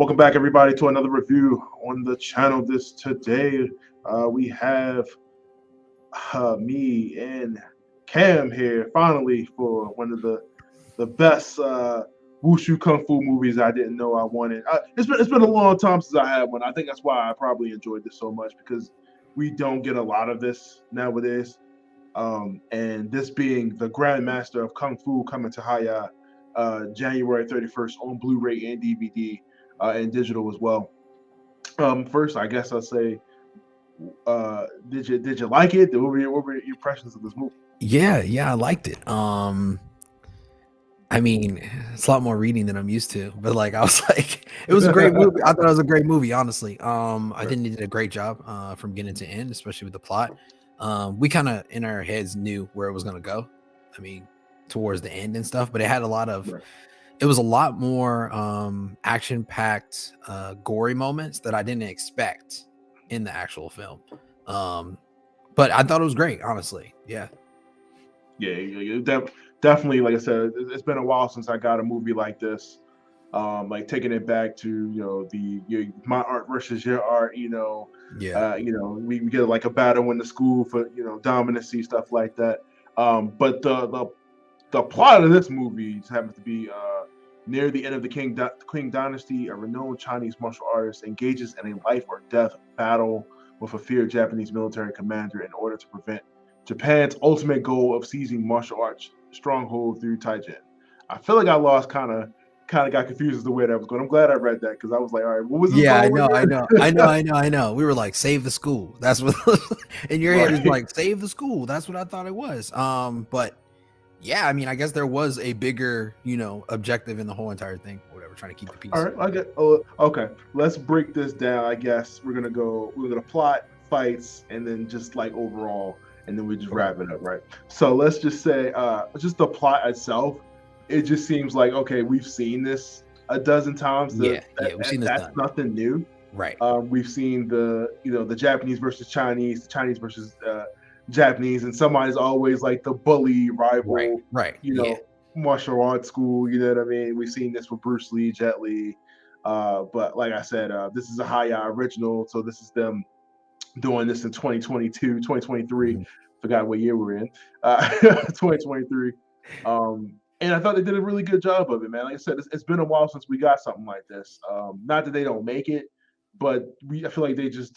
Welcome back, everybody, to another review on the channel. Today, we have me and Cam here finally for one of the best wushu kung fu movies I didn't know I wanted. It's been a long time since I had one. I think that's why I probably enjoyed this so much, because we don't get a lot of this nowadays. And this being the Grandmaster of Kung Fu coming to Hi-YAH January 31st on Blu-ray and DVD. And digital as well. First, I guess I'll say, did you like it? What were your impressions of this movie? Yeah, I liked it. I mean, it's a lot more reading than I'm used to, but like I was like, it was a great movie. I thought it was a great movie, honestly. I think they did a great job from beginning to end, especially with the plot. We kind of in our heads knew where it was gonna go. I mean, towards the end and stuff, but it had a lot of. Right. It was a lot more action-packed, gory moments that I didn't expect in the actual film. But I thought it was great, honestly. Yeah. Definitely. Like I said, it's been a while since I got a movie like this. Like taking it back to my art versus your art. Yeah. We get like a battle in the school for dominancy, stuff like that. But the plot of this movie just happens to be near the end of the Qing Dynasty. A renowned Chinese martial artist engages in a life or death battle with a feared Japanese military commander in order to prevent Japan's ultimate goal of seizing martial arts stronghold through Tianjin. I feel like I lost kind of got confused as to where that was going. I'm glad I read that, because I was like, all right, what was this Yeah, going with? I know. We were like, save the school. That's what in your head is like, save the school. That's what I thought it was. But yeah, I mean, I guess there was a bigger, objective in the whole entire thing, or whatever, trying to keep the peace. All right, I get. Okay, let's break this down. I guess we're gonna plot, fights, and then just like overall, and then we just wrap it up, right? So let's just say, just the plot itself. It just seems like, okay, we've seen this a dozen times. We've seen this. That's done. nothing new, right? We've seen the Japanese versus Chinese, the Chinese versus Japanese, and somebody's always like the bully rival, right? Martial arts school. You know what I mean? We've seen this with Bruce Lee, Jet Li, but like I said, this is a Hi-YAH original, so this is them doing this in 2022, 2023. Mm-hmm. Forgot what year we're in. 2023. And I thought they did a really good job of it, man. Like I said, it's been a while since we got something like this. Not that they don't make it, but I feel like they just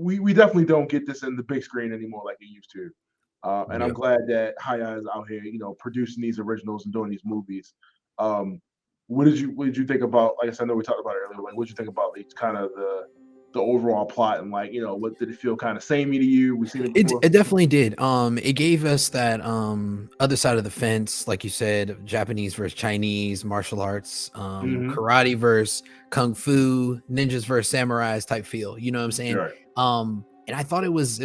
we definitely don't get this in the big screen anymore like they used to. And I'm glad that Hi-YAH is out here, producing these originals and doing these movies. What did you think about? Like I said, I know we talked about it earlier. Like, what did you think about kind of the overall plot, and like, what did it feel kind of samey to you? We've seen it before. It definitely did. It gave us that other side of the fence, like you said, Japanese versus Chinese martial arts, karate versus kung fu, ninjas versus samurais type feel. You know what I'm saying? Right. And I thought it was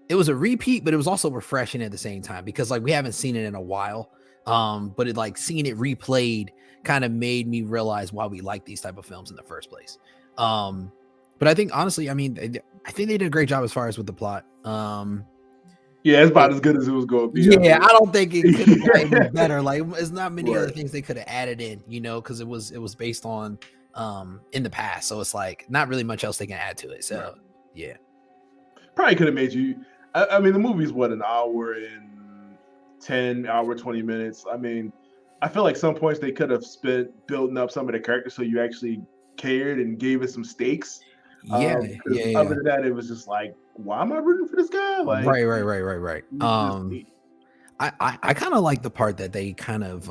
a repeat, but it was also refreshing at the same time, because like we haven't seen it in a while. But it, like, seeing it replayed kind of made me realize why we like these type of films in the first place. But I think, honestly, I mean, I think they did a great job as far as with the plot. Yeah, it's about as good as it was going to be. Yeah, I don't think it could have gotten any better. Like, it's not many other things they could have added in, because it was based on in the past. So it's like not really much else they can add to it. So yeah, probably could have made you. I mean, the movie's what, an hour and 20 minutes. I mean, I feel like some points they could have spent building up some of the characters so you actually cared and gave it some stakes. Other than that, it was just like, why am I rooting for this guy? Like, right. I kind of like the part that they kind of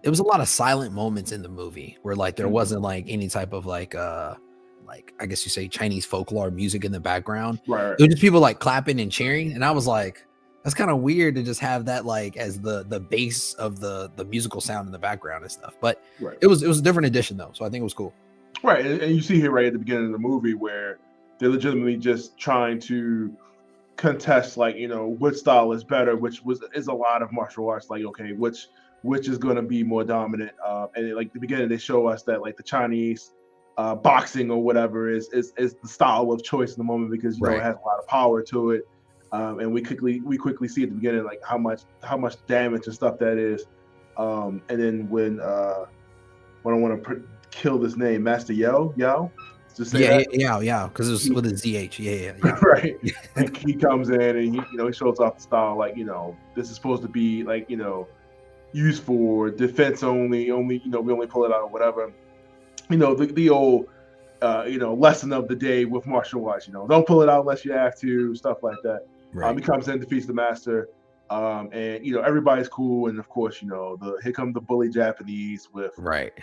it was a lot of silent moments in the movie where like there wasn't like any type of like I guess you say Chinese folklore music in the background. Right. It was just people like clapping and cheering, and I was like, that's kind of weird to just have that like as the base of the musical sound in the background and stuff. But it was a different edition though, so I think it was cool. Right, and you see here right at the beginning of the movie where they're legitimately just trying to contest, like, which style is better, which is a lot of martial arts. Like, okay, which is going to be more dominant? And like the beginning, they show us that like the Chinese boxing or whatever is the style of choice in the moment, because it has a lot of power to it. And we quickly see at the beginning like how much damage and stuff that is. And then when when I want to kill this name, Master Yao. Just say Yeah, that. yeah, because it was with a ZH. Yeah. Right. And he comes in and he shows off the style like, this is supposed to be like, used for defense only, we only pull it out or whatever. The old lesson of the day with martial arts, don't pull it out unless you have to, stuff like that. Right. He comes in, defeats the master, and everybody's cool, and of course, here come the bully Japanese with right.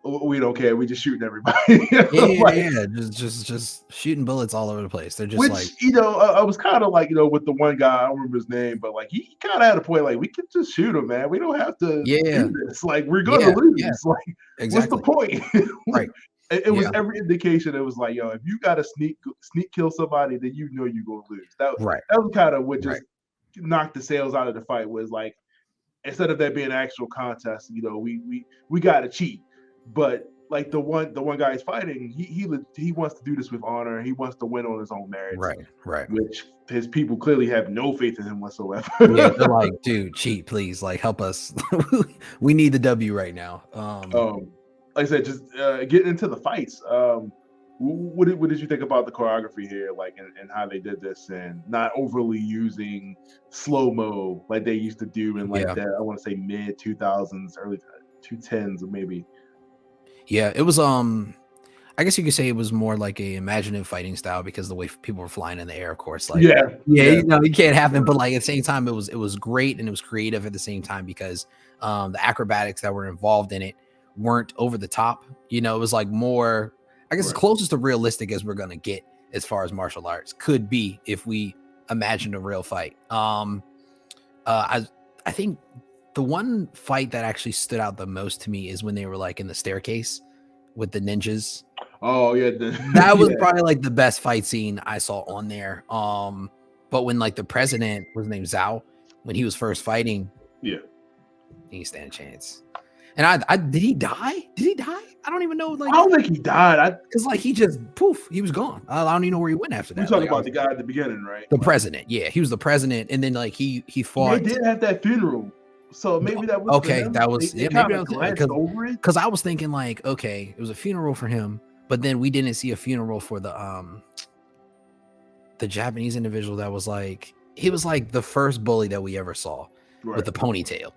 We don't care, we just shooting everybody. Yeah. Just shooting bullets all over the place. They're just I was kind of like, with the one guy, I don't remember his name, but like he kind of had a point, like we can just shoot him, man. We don't have to do this. Like we're gonna lose. Yeah. Like exactly. What's the point? Right. It was every indication. It was like, if you got to sneak kill somebody, then you're gonna lose. That was kind of what just knocked the sales out of the fight. Was like, instead of that being an actual contest, we got to cheat. But like the one guy he's fighting, he wants to do this with honor. He wants to win on his own merits. Right. Which his people clearly have no faith in him whatsoever. Yeah, they're like, dude, cheat, please. Like, help us. We need the W right now. Like I said, just getting into the fights. What did you think about the choreography here, like, and how they did this, and not overly using slow-mo like they used to do in like that? I want to say mid 2000s, early 2010s, or maybe. Yeah, it was. I guess you could say it was more like a imaginative fighting style because the way people were flying in the air, of course. Like, you can't have it, but like at the same time, it was great and it was creative at the same time because the acrobatics that were involved in it weren't over the top. It was like more, I guess, as closest to realistic as we're gonna get as far as martial arts could be if we imagined a real fight. I think the one fight that actually stood out the most to me is when they were like in the staircase with the ninjas. Oh yeah, that was probably like the best fight scene I saw on there. But when like the president was named Zhao, when he was first fighting, he didn't stand a chance. And I did he die? Did he die? I don't even know. Like, I don't think he died. Because like he just poof, he was gone. I don't even know where he went after that. We're talking about the guy at the beginning, right? The president, yeah, he was the president, and then like he fought. They did have that funeral, so maybe that was okay. That was maybe that was because I was thinking like, okay, it was a funeral for him, but then we didn't see a funeral for the Japanese individual that was like he was like the first bully that we ever saw with the ponytail.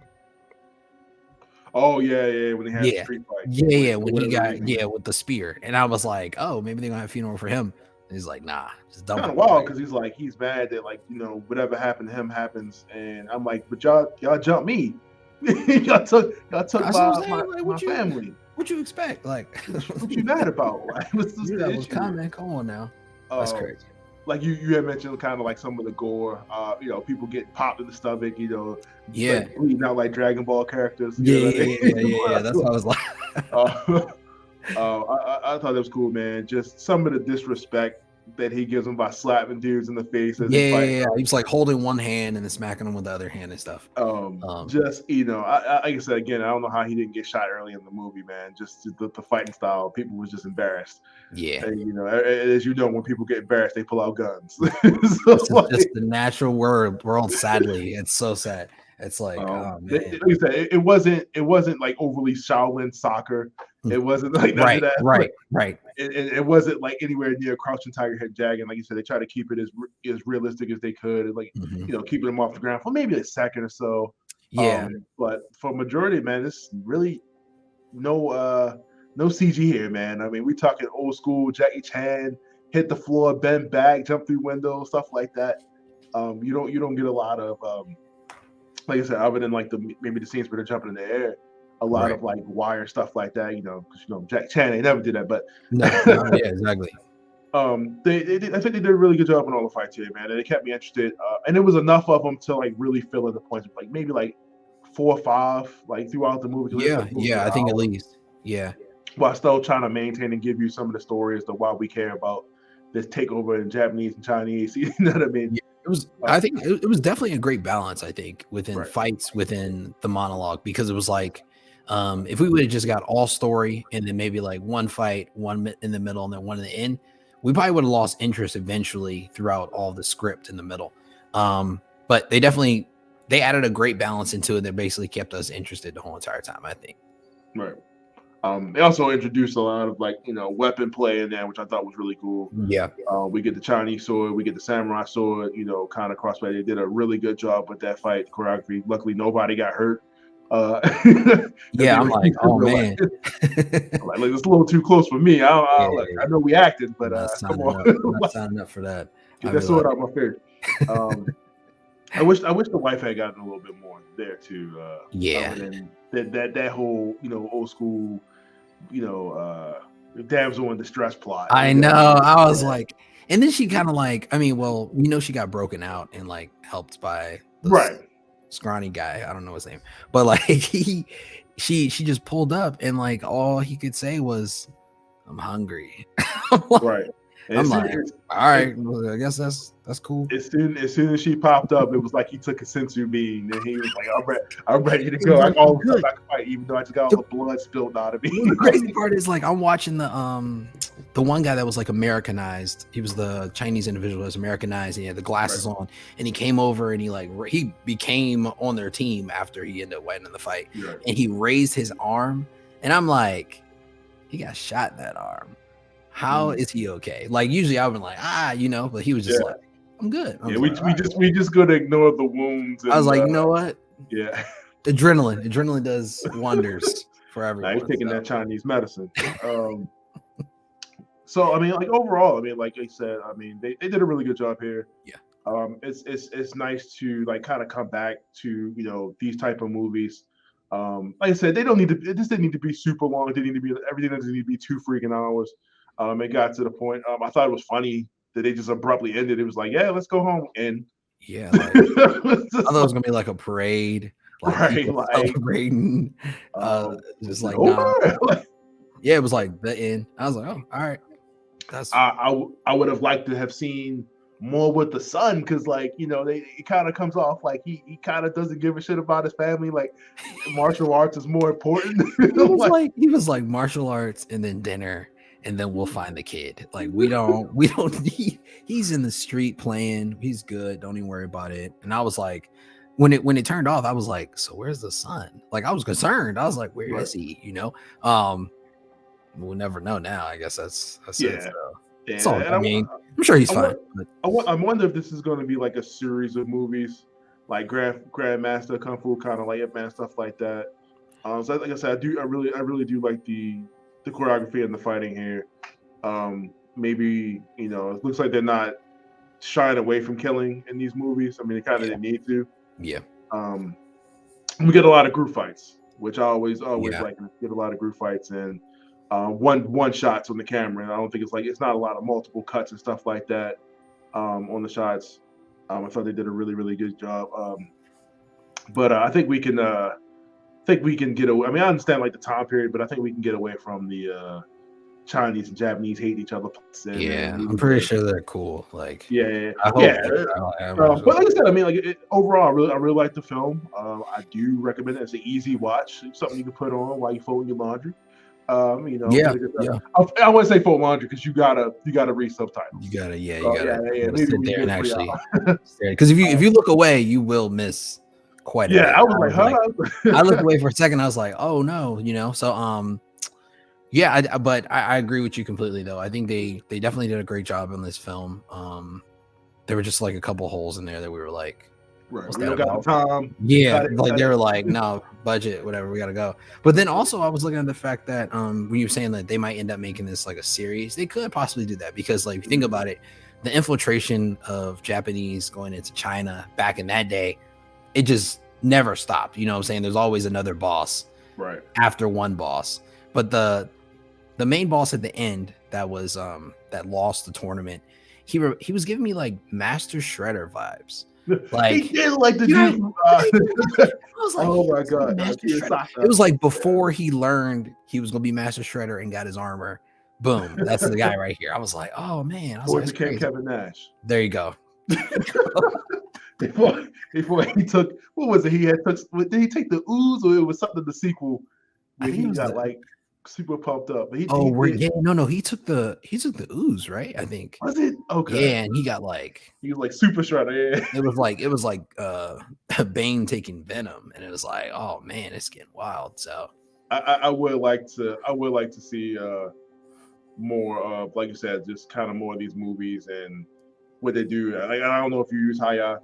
Oh yeah, when he had the street fight. Yeah, when he got with the spear, and I was like, oh, maybe they're gonna have a funeral for him. And he's like, nah, just dump. Kind of wild because he's like he's mad that like whatever happened to him happens, and I'm like, but y'all jumped me, y'all took my family. What you expect? Like, what you mad about? Like, what's the issue? Comment. Come on now, that's crazy. Like you had mentioned kind of like some of the gore, people get popped in the stomach, like bleeding out like Dragon Ball characters. Yeah. That's what I was like. I thought that was cool, man. Just some of the disrespect that he gives them by slapping dudes in the face. He was like holding one hand and then smacking them with the other hand and stuff. Just like I said again, I don't know how he didn't get shot early in the movie, man. Just the fighting style, people was just embarrassed. Yeah, and, as you know, when people get embarrassed, they pull out guns. It's just the natural world. Sadly, it's so sad. It's like, oh, man. Like you said, it wasn't like overly Shaolin soccer. It wasn't like right. It wasn't like anywhere near Crouching Tiger, Hidden Dragon. Like you said, they try to keep it as realistic as they could, and like keeping them off the ground for maybe a second or so. Yeah, but for majority, man, this really no CG here, man. I mean, we talking old school Jackie Chan, hit the floor, bend back, jump through windows, stuff like that. You don't get a lot of like I said, other than like maybe the scenes where they're jumping in the air, a lot of like wire stuff like that, because Jack Chan, they never did that, but yeah, exactly. I think they did a really good job on all the fights here, man, and it kept me interested, and it was enough of them to like really fill in the points, like maybe like 4 or 5 like throughout the movie. Yeah, I think at least, while still trying to maintain and give you some of the story as to why we care about this takeover in Japanese and Chinese. You know what I mean? Yeah. It was. I think it was definitely a great balance. I think within fights within the monologue, because it was like, if we would have just got all story and then maybe like one fight, one in the middle, and then one in the end, we probably would have lost interest eventually throughout all the script in the middle. But they added a great balance into it that basically kept us interested the whole entire time, I think. Right. They also introduced a lot of like weapon play in there, which I thought was really cool. Yeah. We get the Chinese sword, we get the samurai sword, kind of crossplay. They did a really good job with that fight choreography. Luckily, nobody got hurt. Yeah, I'm like, oh man, like it's a little too close for me. I know we acted, but come on, I'm not signing up for that. Get that sword out my face. I wish the wife had gotten a little bit more there too. Yeah, that whole old school damsel in distress plot. I know. I was like, and then she kind of like, I mean, well, she got broken out and like helped by right. Scrawny guy, I don't know his name, but like she just pulled up and like all he could say was, "I'm hungry." Right. I'm like, all right, well, I guess that's cool. As soon as she popped up, it was like he took a sensu bean and he was like, I'm ready to go. I can fight, even though I just got all the blood spilled out of me. The crazy part is like I'm watching the one guy that was like Americanized. He was the Chinese individual that was Americanized, and he had the glasses on, and he came over and he became on their team after he ended up winning in the fight. Right. And he raised his arm, and I'm like, he got shot in that arm. How is he okay? Like usually I've been like, but he was just like, I'm good. We just gonna ignore the wounds. I was like, you know what? Yeah. Adrenaline does wonders for everyone. He's taking that Chinese medicine. So I mean, like overall, I mean, like I said, I mean, they did a really good job here. Yeah. It's nice to like kind of come back to these type of movies. Like I said, it didn't need to be super long. It didn't need to be everything doesn't need to be 2 freaking hours. It got to the point. I thought it was funny that they just abruptly ended. It was like, yeah, let's go home. And yeah, like, I thought it was gonna be like a parade, right? Celebrating, just like, nah. Yeah, it was like the end. I was like, oh, all right. That's I would have liked to have seen more with the son, because like it kind of comes off like he kind of doesn't give a shit about his family. Like martial arts is more important. He was like martial arts and then dinner. And then we'll find the kid. Like we don't need. He's in the street playing. He's good. Don't even worry about it. And I was like, when it turned off, I was like, so where's the son? Like I was concerned. I was like, where is he? We'll never know now. I guess that's it. So. Yeah. I mean, I'm sure he's fine. I wonder if this is going to be like a series of movies, like Grandmaster Kung Fu, kind of like Ip Man, stuff like that. So like I said, I really do like the choreography and the fighting here. Maybe it looks like they're not shying away from killing in these movies. I mean, they kind of didn't need to. Yeah. We get a lot of group fights, which I always like. Get a lot of group fights and one shots on the camera. And I don't think it's not a lot of multiple cuts and stuff like that on the shots. I thought they did a really, really good job. But I think we can get away. I mean, I understand like the time period, but I think we can get away from the Chinese and Japanese hate each other. I'm pretty sure they're cool. Like, yeah. But like I said, I mean, like overall, I really like the film. I do recommend it. It's an easy watch, something you can put on while you fold your laundry. I wouldn't say fold laundry because you gotta read subtitles. You gotta sit there and actually, because if you look away, you will miss. Quite I was like, huh? I looked away for a second. I was like, oh no, So but I agree with you completely though. I think they definitely did a great job on this film. There were just like a couple holes in there that we were like, right, we don't got the time. Yeah, like they were like, no, budget, whatever, we gotta go. But then also I was looking at the fact that when you were saying that they might end up making this like a series, they could possibly do that because like if you think about it, the infiltration of Japanese going into China back in that day, it just never stopped. You know what I'm saying? There's always another boss right after one boss. But the main boss at the end that was that lost the tournament, he was giving me like Master Shredder vibes. Like he did like the dude. I was like, oh my god. It was like before he learned he was gonna be Master Shredder and got his armor. Boom. That's the guy right here. I was like, oh man. I was like, became Kevin Nash. There you go. Before he took, what was it? Did he take the ooze or it was something the sequel where he got like super pumped up? But he took the ooze, right? I think. Was it? Okay. Yeah, and he was like super shredder. Yeah. It was like Bane taking Venom, and it was like, oh man, it's getting wild. So I would like to see more of, like you said, just kind of more of these movies and what they do. Like, I don't know if you use Hi-YAH.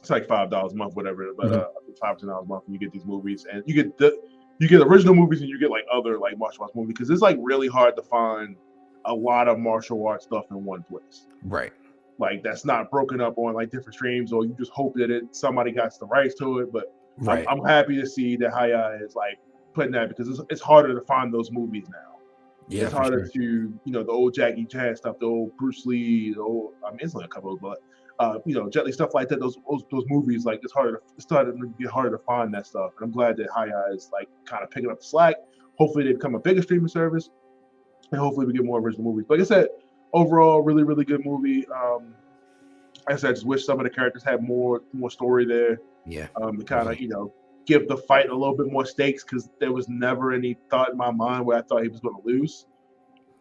It's like $5 a month, whatever, but $5 a month, and you get these movies, and you get original movies, and you get like other like martial arts movies, because it's like really hard to find a lot of martial arts stuff in one place. Right. Like that's not broken up on like different streams, or you just hope that somebody got the rights to it. But right. I'm happy to see that Hi-YAH is like putting that, because it's harder to find those movies now. Yeah, it's harder to, the old Jackie Chan stuff, the old Bruce Lee, the old, I mean, it's only a couple, but Jet Li stuff like that. Those movies, like it's starting to get harder to find that stuff. And I'm glad that Hi-YAH is like kind of picking up the slack. Hopefully, they become a bigger streaming service, and hopefully, we get more original movies. But like I said, overall, really, really good movie. I said, I just wish some of the characters had more story there. Yeah. To kind of give the fight a little bit more stakes, because there was never any thought in my mind where I thought he was going to lose.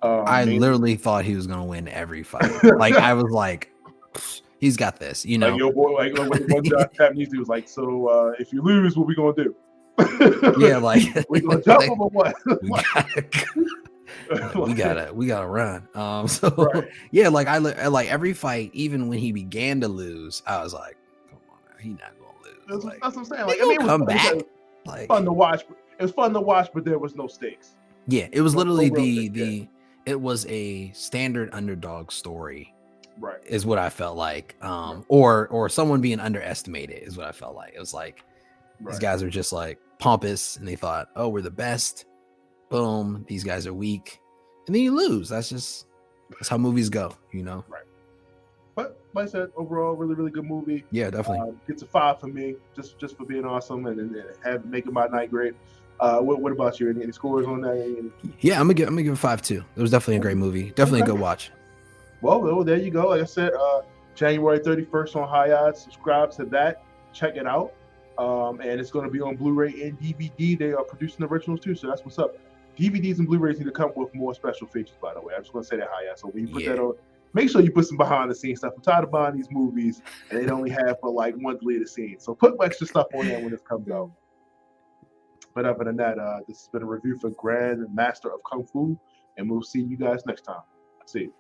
I literally thought he was going to win every fight. Like I was like, he's got this, Like your boy, like what the one Japanese dude was like, so if you lose, what we gonna do? Yeah, like we gonna jump him or what? we gotta run. Right. Yeah, like I like every fight, even when he began to lose, I was like, come on, man, he's not gonna lose. That's what I'm saying. Like, I mean, come back. Like, fun to watch. It was fun to watch, but there was no stakes. Yeah, it was literally it was a standard underdog story. Right. Is what I felt like. Or someone being underestimated is what I felt like. It was like these guys are just like pompous, and they thought, oh, we're the best. Boom, these guys are weak. And then you lose. That's how movies go, Right. But like I said, overall, really, really good movie. Yeah, definitely. Gets a 5 for me, just for being awesome and making my night great. What about you? Any scores on that? Yeah, I'm gonna give it 5 too. It was definitely a great movie. Definitely a good watch. Well, there you go. Like I said, January 31st on Hi-YAH. Subscribe to that. Check it out. And it's going to be on Blu-ray and DVD. They are producing originals too, so that's what's up. DVDs and Blu-rays need to come with more special features, by the way. I'm just going to say that, Hi-YAH. So when you put that on, make sure you put some behind-the-scenes stuff. I'm tired of buying these movies, and they only have for like one deleted scene. So put extra stuff on there when this comes out. But other than that, this has been a review for Grandmaster of Kung Fu, and we'll see you guys next time. See you.